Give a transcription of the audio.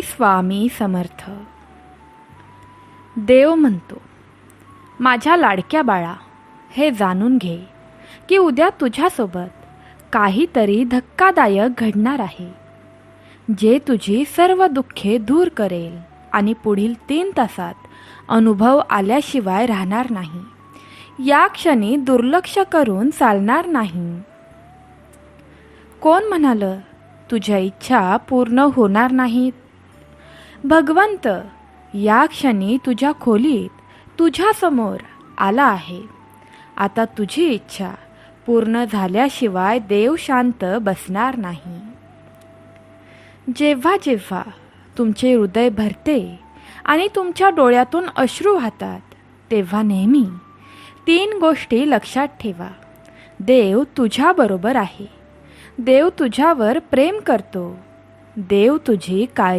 स्वामी समर्थ. देव म्हणतो, माझ्या लाडक्या बाळा, हे जाणून घे की उद्या तुझ्यासोबत काहीतरी धक्कादायक घडणार आहे, जे तुझी सर्व दुःखे दूर करेल आणि पुढील 3 तासात अनुभव आल्याशिवाय राहणार नाही. या क्षणी दुर्लक्ष करून चालणार नाही. कोण म्हणालं तुझ्या इच्छा पूर्ण होणार नाहीत? भगवंत या क्षणी तुझ्या खोलीत तुझ्यासमोर आला आहे. आता तुझी इच्छा पूर्ण झाल्याशिवाय देव शांत बसणार नाही. जेव्हा जेव्हा तुमचे हृदय भरते आणि तुमच्या डोळ्यातून अश्रू वाहतात, तेव्हा नेहमी 3 गोष्टी लक्षात ठेवा. देव तुझ्याबरोबर आहे. देव तुझ्यावर प्रेम करतो. देव तुझी काळजी